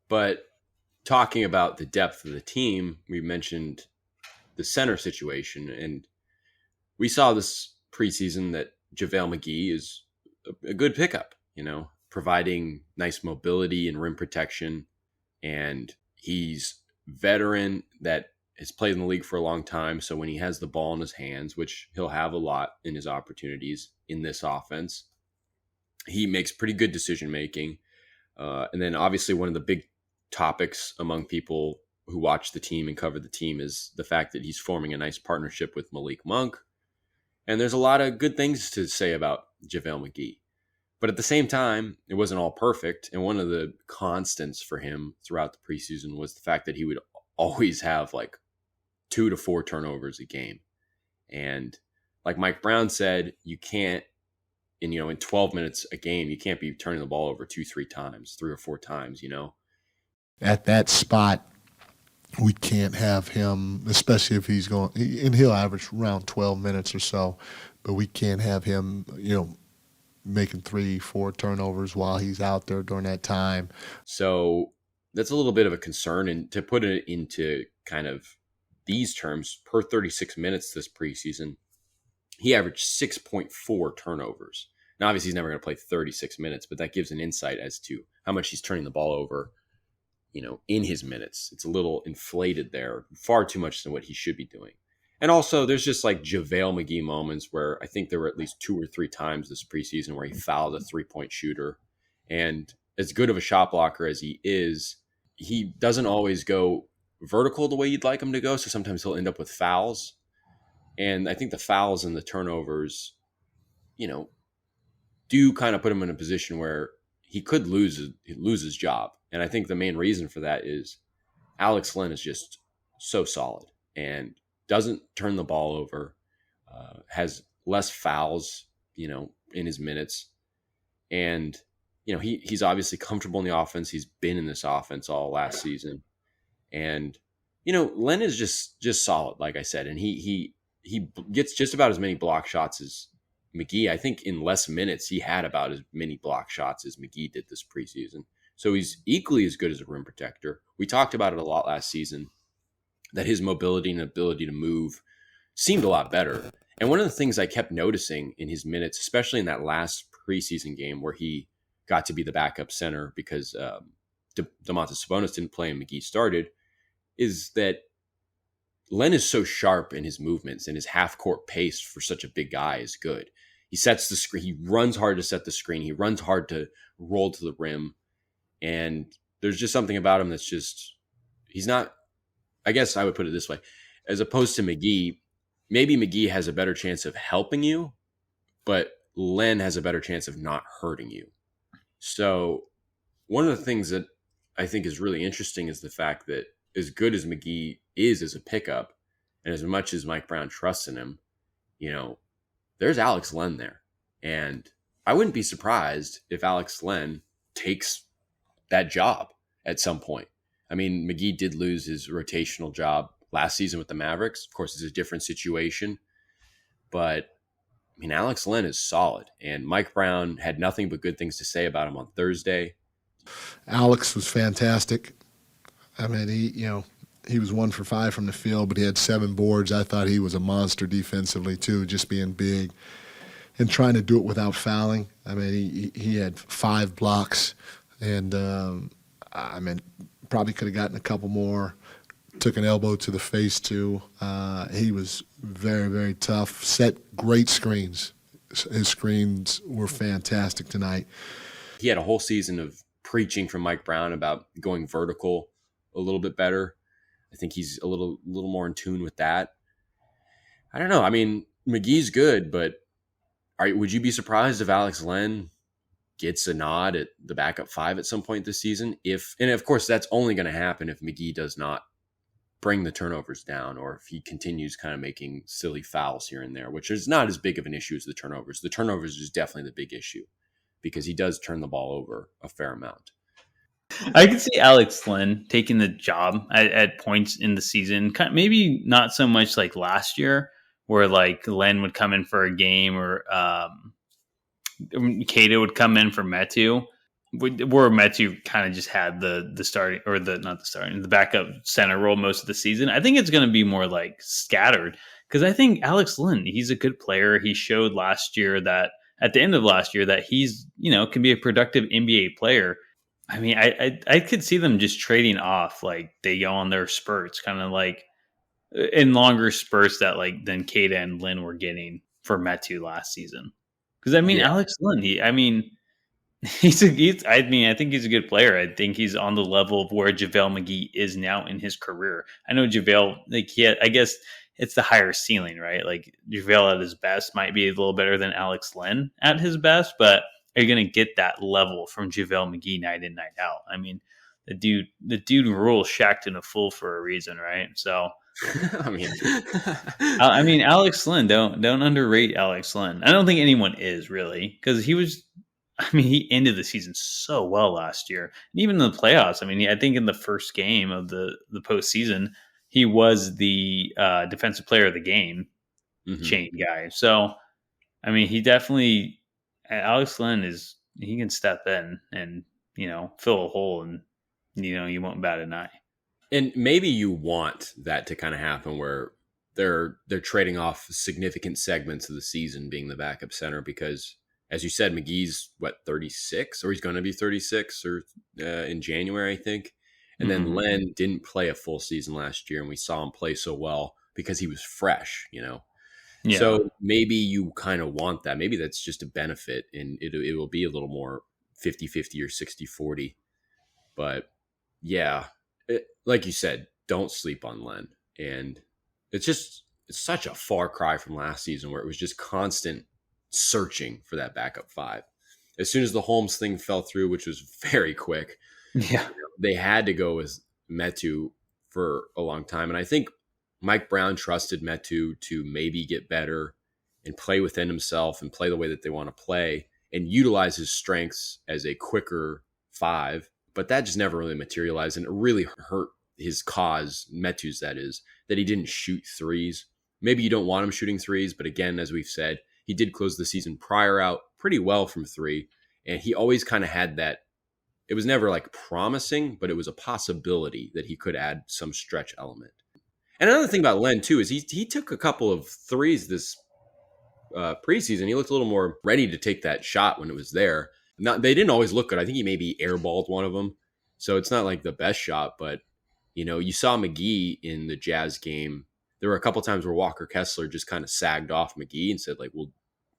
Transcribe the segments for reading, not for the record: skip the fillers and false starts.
But talking about the depth of the team, we mentioned the center situation, and we saw this preseason that JaVale McGee is a good pickup, providing nice mobility and rim protection. And he's veteran that has played in the league for a long time. So when he has the ball in his hands, which he'll have a lot in his opportunities in this offense, he makes pretty good decision making. And then obviously one of the big topics among people who watch the team and cover the team is the fact that he's forming a nice partnership with Malik Monk. And there's a lot of good things to say about JaVale McGee. But at the same time, it wasn't all perfect. And one of the constants for him throughout the preseason was the fact that he would always have like 2 to 4 turnovers a game. And like Mike Brown said, you can't, in 12 minutes a game, you can't be turning the ball over 2-3 times, 3 or 4 times, At that spot, we can't have him, especially if he's going, and he'll average around 12 minutes or so, but we can't have him, making 3-4 turnovers while he's out there during that time. So that's a little bit of a concern. And to put it into kind of these terms, per 36 minutes this preseason, he averaged 6.4 turnovers. Now, obviously, he's never going to play 36 minutes, but that gives an insight as to how much he's turning the ball over, in his minutes. It's a little inflated there, far too much than what he should be doing. And also, there's just like JaVale McGee moments where I think there were at least 2 or 3 times this preseason where he fouled a 3-point shooter. And as good of a shot blocker as he is, he doesn't always go vertical the way you'd like him to go. So sometimes he'll end up with fouls. And I think the fouls and the turnovers, do kind of put him in a position where he could lose his job. And I think the main reason for that is Alex Len is just so solid and doesn't turn the ball over, has less fouls, in his minutes. And, he's obviously comfortable in the offense. He's been in this offense all last season. And, Len is just solid, like I said. And he gets just about as many block shots as McGee. I think in less minutes, he had about as many block shots as McGee did this preseason. So he's equally as good as a rim protector. We talked about it a lot last season, that his mobility and ability to move seemed a lot better. And one of the things I kept noticing in his minutes, especially in that last preseason game where he got to be the backup center because Domantas Sabonis didn't play and McGee started, is that Len is so sharp in his movements, and his half-court pace for such a big guy is good. He sets the screen. He runs hard to set the screen. He runs hard to roll to the rim. And there's just something about him that's just, he's not, I guess I would put it this way, as opposed to McGee, maybe McGee has a better chance of helping you, but Len has a better chance of not hurting you. So one of the things that I think is really interesting is the fact that as good as McGee is as a pickup, and as much as Mike Brown trusts in him, there's Alex Len there. And I wouldn't be surprised if Alex Len takes that job at some point. I mean, McGee did lose his rotational job last season with the Mavericks. Of course, it's a different situation. But, Alex Len is solid. And Mike Brown had nothing but good things to say about him on Thursday. Alex was fantastic. He was 1 for 5 from the field, but he had 7 boards. I thought he was a monster defensively, too, just being big and trying to do it without fouling. He had 5 blocks, and, probably could have gotten a couple more. Took an elbow to the face, too. He was very, very tough. Set great screens. His screens were fantastic tonight. He had a whole season of preaching from Mike Brown about going vertical a little bit better. I think he's a little more in tune with that. I don't know. McGee's good, but would you be surprised if Alex Len gets a nod at the backup 5 at some point this season? And of course, that's only going to happen if McGee does not bring the turnovers down, or if he continues kind of making silly fouls here and there, which is not as big of an issue as the turnovers. The turnovers is definitely the big issue because he does turn the ball over a fair amount. I could see Alex Len taking the job at points in the season. Maybe not so much like last year, where like Len would come in for a game, or Keita would come in for Metu. where Metu kind of just had the starting or the backup center role most of the season. I think it's going to be more like scattered because I think Alex Len, he's a good player. He showed last year that at the end of last year that he's can be a productive NBA player. I mean, I could see them just trading off like they go on their spurts, kind of like in longer spurts that like than Kata and Lynn were getting for Metu last season. Because I mean, Yeah. Alex Lynn, I think he's a good player. I think he's on the level of where JaVale McGee is now in his career. I know JaVale, I guess it's the higher ceiling, right? Like JaVale at his best might be a little better than Alex Len at his best, but are you going to get that level from JaVale McGee night in, night out? I mean, the dude rules Shaq in a fool for a reason, right? So, I mean, Alex Len, don't underrate Alex Len. I don't think anyone is really because he ended the season so well last year. And even in the playoffs, I mean, I think in the first game of the postseason, he was the defensive player of the game chain guy. So, I mean, Alex Len he can step in and, fill a hole and, you won't bat an eye. And maybe you want that to kind of happen where they're trading off significant segments of the season being the backup center because, as you said, McGee's 36 or he's going to be 36 or in January, I think. And then Len didn't play a full season last year, and we saw him play so well because he was fresh, Yeah. So maybe you kind of want that. Maybe that's just a benefit, and it will be a little more 50-50 or 60-40. But yeah, like you said, don't sleep on Len. And it's such a far cry from last season where it was just constant searching for that backup five. As soon as the Holmes thing fell through, which was very quick, they had to go with Metu for a long time. And I think Mike Brown trusted Metu to maybe get better and play within himself and play the way that they want to play and utilize his strengths as a quicker five. But that just never really materialized, and it really hurt his cause, Metu's that is, that he didn't shoot threes. Maybe you don't want him shooting threes, but again, as we've said, he did close the season prior out pretty well from three, and he always kind of had that. It was never like promising, but it was a possibility that he could add some stretch element. And another thing about Len, too, is he took a couple of threes this preseason. He looked a little more ready to take that shot when it was there. They didn't always look good. I think he maybe airballed one of them. So it's not like the best shot, but you saw McGee in the Jazz game. There were a couple times where Walker Kessler just kind of sagged off McGee and said, like, we'll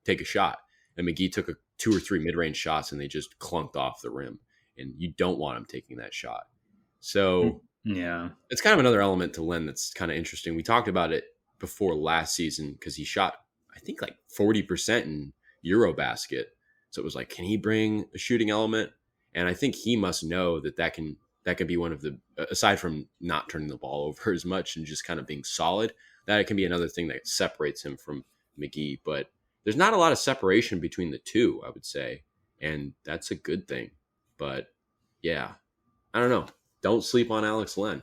take a shot. And McGee took 2 or 3 mid-range shots and they just clunked off the rim. And you don't want him taking that shot. So yeah, it's kind of another element to Len that's kind of interesting. We talked about it before last season because he shot, I think, like 40% in Eurobasket. So it was like, can he bring a shooting element? And I think he must know that can be one of the, aside from not turning the ball over as much and just kind of being solid, that it can be another thing that separates him from McGee. But there's not a lot of separation between the two, I would say. And that's a good thing. But yeah, I don't know. Don't sleep on Alex Len.